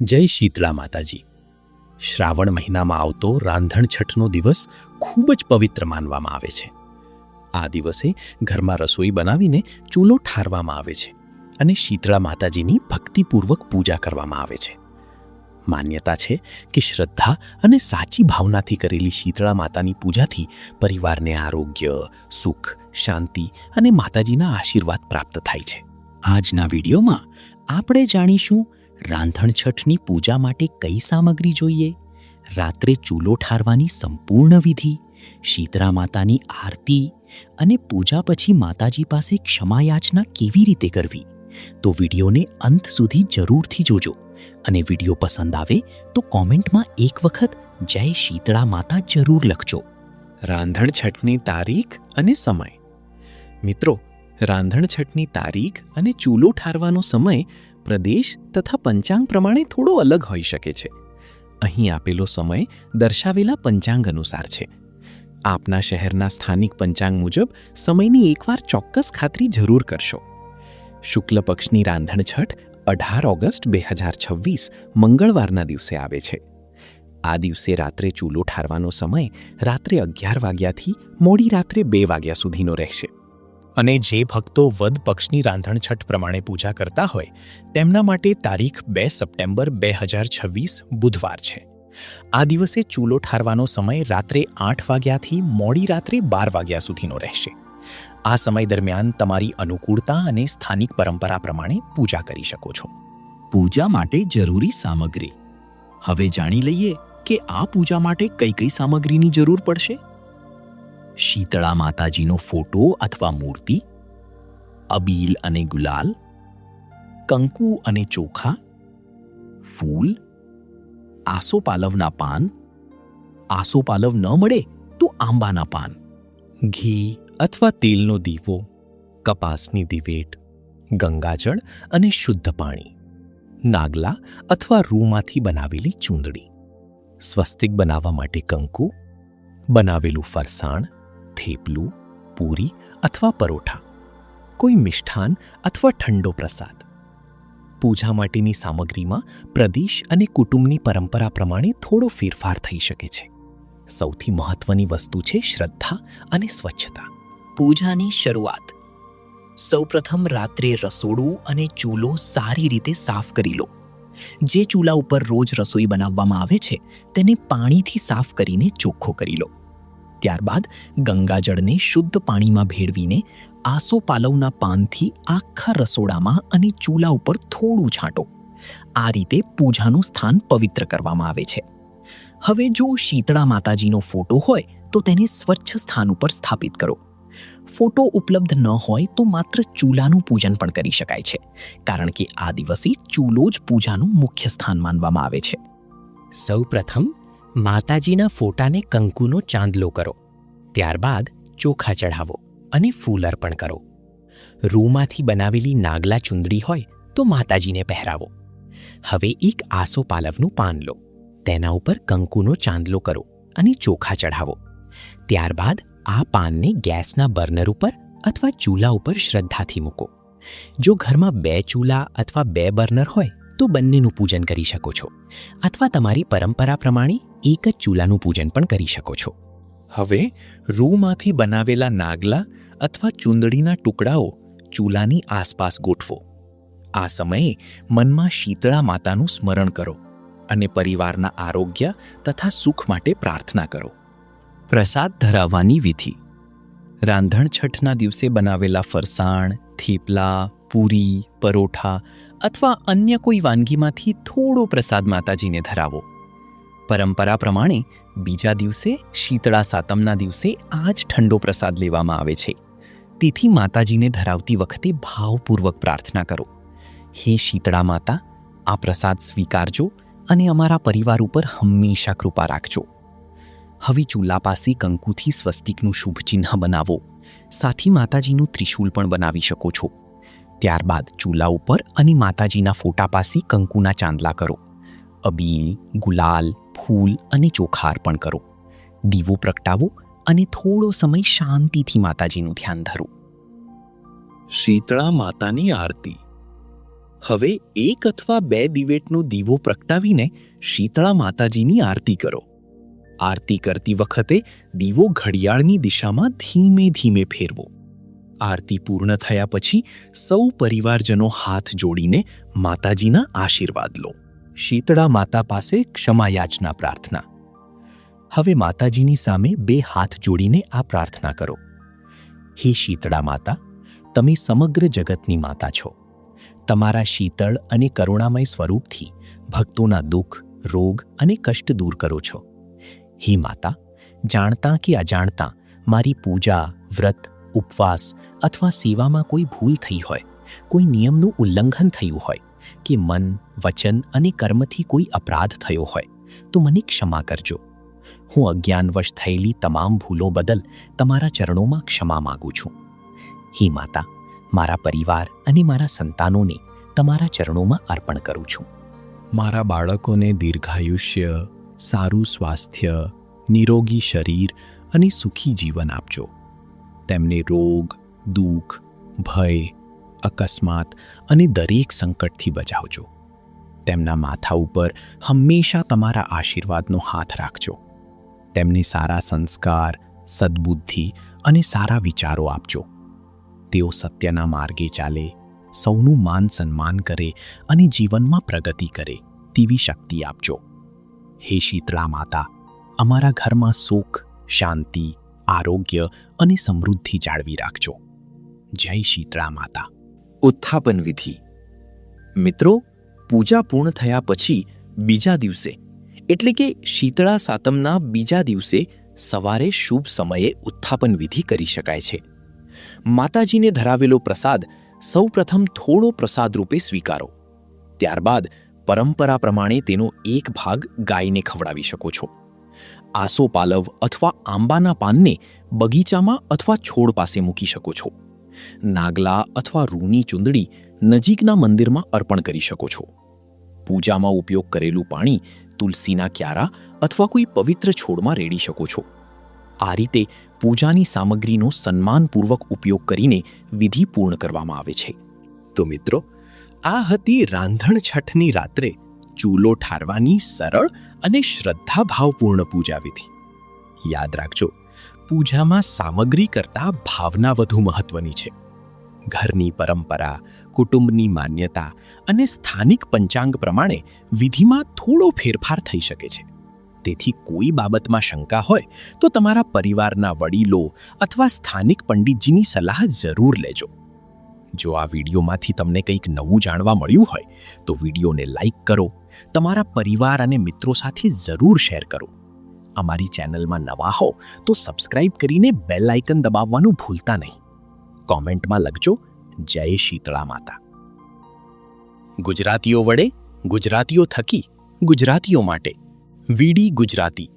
જય શીતળા માતાજી. શ્રાવણ મહિનામાં આવતો રાંધણ છઠનો દિવસ ખૂબ જ પવિત્ર માનવામાં આવે છે. આ દિવસે ઘરમાં રસોઈ બનાવીને ચૂલો ઠારવામાં આવે છે અને શીતળા માતાજીની ભક્તિપૂર્વક પૂજા કરવામાં આવે છે. માન્યતા છે કે શ્રદ્ધા અને સાચી ભાવનાથી કરેલી શીતળા માતાની પૂજાથી પરિવારને આરોગ્ય, સુખ, શાંતિ અને માતાજીના આશીર્વાદ પ્રાપ્ત થાય છે. આજના વિડીયોમાં આપણે જાણીશું રાંધણ છઠની પૂજા માટે કઈ સામગ્રી જોઈએ, રાત્રે ચૂલો ઠારવાની સંપૂર્ણ વિધિ, શીતળા માતાની આરતી અને પૂજા પછી માતાજી પાસે ક્ષમા યાચના કેવી રીતે કરવી. તો વિડીયોને અંત સુધી જરૂરથી જોજો અને વિડીયો પસંદ આવે તો કોમેન્ટમાં એક વખત જય શીતળા માતા જરૂર લખજો. રાંધણ છઠની તારીખ અને સમય. મિત્રો, રાંધણ છઠની તારીખ અને ચૂલો ઠારવાનો સમય પ્રદેશ તથા પંચાંગ પ્રમાણે થોડો અલગ હોઈ શકે છે. અહીં આપેલો સમય દર્શાવેલા પંચાંગ અનુસાર છે. આપના શહેરના સ્થાનિક પંચાંગ મુજબ સમયની એકવાર ચોક્કસ ખાતરી જરૂર કરશો. શુક્લ પક્ષની રાંધણ છઠ 18 ઓગસ્ટ 2026 મંગળવારના દિવસે આવે છે. આ દિવસે રાત્રે ચૂલો ઠારવાનો સમય રાત્રે 11 વાગ્યાથી મોડી રાત્રે 2 વાગ્યા સુધીનો રહેશે. અને જે ભક્તો વદ પક્ષની રાંધણ છઠ પ્રમાણે પૂજા કરતા હોય તેમના માટે તારીખ 2 સપ્ટેમ્બર 2026 બુધવાર છે. આ દિવસે ચૂલો ઠારવાનો સમય રાત્રે 8 વાગ્યાથી મોડી રાત્રે 12 વાગ્યા સુધીનો રહેશે. આ સમય દરમિયાન તમારી અનુકૂળતા અને સ્થાનિક પરંપરા પ્રમાણે પૂજા કરી શકો છો. પૂજા માટે જરૂરી સામગ્રી. હવે જાણી લઈએ કે આ પૂજા માટે કઈ કઈ સામગ્રીની જરૂર પડશે. શીતળા માતાજીનો ફોટો અથવા મૂર્તિ, અબીલ અને ગુલાલ, કંકુ અને ચોખા, ફૂલ, આસોપાલવના પાન, આસોપાલવ ન મળે તો આંબાના પાન, ઘી અથવા તેલનો દીવો, કપાસની દિવેટ, ગંગાજળ અને શુદ્ધ પાણી, નાગલા અથવા રૂમાંથી બનાવેલી ચૂંદડી, સ્વસ્તિક બનાવવા માટે કંકુ, બનાવેલું ફરસાણ, થેપલું, પૂરી અથવા પરોઠા, કોઈ મિષ્ઠાન અથવા ઠંડો પ્રસાદ. પૂજા માટેની સામગ્રીમાં પ્રદેશ અને કુટુંબની પરંપરા પ્રમાણે થોડો ફેરફાર થઈ શકે છે. સૌથી મહત્વની વસ્તુ છે શ્રદ્ધા અને સ્વચ્છતા. પૂજાની શરૂઆત. સૌપ્રથમ રાત્રે રસોડું અને ચૂલો સારી રીતે સાફ કરી લો. જે ચૂલા ઉપર રોજ રસોઈ બનાવવામાં આવે છે તેને પાણીથી સાફ કરીને ચોખ્ખો કરી લો. ત્યારબાદ ગંગાજળને શુદ્ધ પાણીમાં ભેળવીને આસોપાલવના પાનથી આખા રસોડામાં અને ચૂલા ઉપર થોડું છાંટો. આ રીતે પૂજાનું સ્થાન પવિત્ર કરવામાં આવે છે. હવે જો શીતળા માતાજીનો ફોટો હોય તો તેને સ્વચ્છ સ્થાન ઉપર સ્થાપિત કરો. ફોટો ઉપલબ્ધ ન હોય તો માત્ર ચૂલાનું પૂજન પણ કરી શકાય છે, કારણ કે આ દિવસે ચૂલો જ પૂજાનું મુખ્ય સ્થાન માનવામાં આવે છે. સૌપ્રથમ માતાજીના ફોટાને કંકુનો ચાંદલો કરો. ત્યારબાદ ચોખા ચઢાવો અને ફૂલ અર્પણ કરો. રૂમાંથી બનાવેલી નાગલા ચૂંદડી હોય તો માતાજીને પહેરાવો. હવે એક આસોપાલવનું પાન લો. તેના ઉપર કંકુનો ચાંદલો કરો અને ચોખા ચઢાવો. ત્યારબાદ આ પાનને ગેસના બર્નર ઉપર અથવા ચૂલા ઉપર શ્રદ્ધાથી મૂકો. જો ઘરમાં 2 ચૂલા અથવા 2 બર્નર હોય તો બંનેનું પૂજન કરી શકો છો, અથવા તમારી પરંપરા પ્રમાણે એક જ ચૂલાનું પૂજન પણ કરી શકો છો. હવે રૂમાંથી બનાવેલા નાગલા અથવા ચૂંદડીના ટુકડાઓ ચૂલાની આસપાસ ગોઠવો. આ સમયે મનમાં શીતળા માતાનું સ્મરણ કરો અને પરિવારના આરોગ્ય તથા સુખ માટે પ્રાર્થના કરો. પ્રસાદ ધરાવવાની વિધિ. રાંધણ છઠના દિવસે બનાવેલા ફરસાણ, થેપલા, પૂરી, પરોઠા અથવા અન્ય કોઈ વાનગીમાંથી થોડો પ્રસાદ માતાજીને ધરાવો. પરંપરા પ્રમાણે બીજા દિવસે શીતળા સાતમના દિવસે આ જ ઠંડો પ્રસાદ લેવામાં આવે છે. તેથી માતાજીને ધરાવતી વખતે ભાવપૂર્વક પ્રાર્થના કરો, હે શીતળા માતા, આ પ્રસાદ સ્વીકારજો અને અમારા પરિવાર ઉપર હંમેશા કૃપા રાખજો. હવે ચૂલા પાસે કંકુથી સ્વસ્તિકનું શુભ ચિહ્ન બનાવો. સાથી માતાજીનું ત્રિશૂલ પણ બનાવી શકો છો. ત્યારબાદ ચૂલા ઉપર અને માતાજીના ફોટા પાસે કંકુના ચાંદલા કરો. અબીલ, ગુલાલ, ફૂલ અને ચોખા અર્પણ કરો. દીવો પ્રગટાવો અને થોડો સમય શાંતિથી માતાજીનું ધ્યાન ધરો. શીતળા માતાની આરતી. હવે 1 અથવા 2 દિવેટનો દીવો પ્રગટાવીને શીતળા માતાજીની આરતી કરો. આરતી કરતી વખતે દીવો ઘડિયાળની દિશામાં ધીમે ધીમે ફેરવો. આરતી પૂર્ણ થયા પછી સૌ પરિવારજનો હાથ જોડીને માતાજીના આશીર્વાદ લો. શીતળા માતા પાસે ક્ષમાયાચના પ્રાર્થના. હવે માતાજીની સામે 2 હાથ જોડીને આ પ્રાર્થના કરો. હે શીતળા માતા, તમે સમગ્ર જગતની માતા છો. તમારા શીતળ અને કરુણામય સ્વરૂપથી ભક્તોના દુઃખ, રોગ અને કષ્ટ દૂર કરો છો. હે માતા, જાણતા કે અજાણતા મારી પૂજા, વ્રત, ઉપવાસ અથવા સેવામાં કોઈ ભૂલ થઈ હોય, કોઈ નિયમનું ઉલ્લંઘન થયું હોય કે મન, વચન અને કર્મથી કોઈ અપરાધ થયો હોય તો મને ક્ષમા કરજો. હું અજ્ઞાનવશ થયેલી તમામ ભૂલો બદલ તમારા ચરણોમાં ક્ષમા માગું છું. હે માતા, મારા પરિવાર અને મારા સંતાનોને તમારા ચરણોમાં અર્પણ કરું છું. મારા બાળકોને દીર્ઘાયુષ્ય, સારું સ્વાસ્થ્ય, નિરોગી શરીર અને સુખી જીવન આપજો. તેમને રોગ, દુઃખ, ભય, અકસ્માત અને દરેક સંકટથી બચાવજો. તેમના માથા ઉપર હંમેશા તમારા આશીર્વાદનો હાથ રાખજો. તેમને સારા સંસ્કાર, સદ્બુદ્ધિ અને સારા વિચારો આપજો. તેઓ સત્યના માર્ગે ચાલે, સૌનું માન સન્માન કરે અને જીવનમાં પ્રગતિ કરે તેવી શક્તિ આપજો. હે શીતળા માતા, અમારા ઘરમાં સુખ, શાંતિ, આરોગ્ય અને સમૃદ્ધિ જાળવી રાખજો. જય શીતળા માતા. ઉત્થાપન વિધિ. મિત્રો, પૂજા પૂર્ણ થયા પછી બીજા દિવસે એટલે કે શીતળા સાતમના બીજા દિવસે સવારે શુભ સમયે ઉત્થાપન વિધિ કરી શકાય છે. માતાજીને ધરાવેલો પ્રસાદ સૌપ્રથમ થોડો પ્રસાદ રૂપે સ્વીકારો. ત્યારબાદ પરંપરા પ્રમાણે તેનો એક ભાગ ગાયને ખવડાવી શકો છો. આસોપાલવ અથવા આંબાના પાનને બગીચામાં અથવા છોડ પાસે મૂકી શકો છો. નાગલા અથવા રૂની ચૂંદડી નજીકના મંદિરમાં અર્પણ કરી શકો છો. પૂજામાં ઉપયોગ કરેલું પાણી તુલસીના ક્યારા અથવા કોઈ પવિત્ર છોડમાં રેડી શકો છો. આ રીતે પૂજાની સામગ્રીનો સન્માનપૂર્વક ઉપયોગ કરીને વિધિ પૂર્ણ કરવામાં આવે છે. તો મિત્રો, આ હતી રાંધણ છઠની રાત્રે ચૂલો ઠારવાની સરળ અને શ્રદ્ધાભાવપૂર્ણ પૂજા વિધિ. યાદ રાખજો, પૂજામાં સામગ્રી કરતાં ભાવના વધુ મહત્વની છે. ઘરની પરંપરા, કુટુંબની માન્યતા અને સ્થાનિક પંચાંગ પ્રમાણે વિધિમાં થોડો ફેરફાર થઈ શકે છે. તેથી કોઈ બાબતમાં શંકા હોય તો તમારા પરિવારના વડીલો અથવા સ્થાનિક પંડિતજીની સલાહ જરૂર લેજો. જો આ વિડીયોમાંથી તમને કંઈક નવું જાણવા મળ્યું હોય તો વિડીયોને લાઈક કરો, તમારા પરિવાર અને મિત્રો સાથે જરૂર શેર કરો. અમારી ચેનલમાં નવા હો તો સબસ્ક્રાઇબ કરીને બેલ આઇકન દબાવવાનું ભૂલતા નહીં. કોમેન્ટમાં લખજો, જય શીતળા માતા. ગુજરાતીઓ વડે, ગુજરાતીઓ થકી, ગુજરાતીઓ માટે. વીડી ગુજરાતી.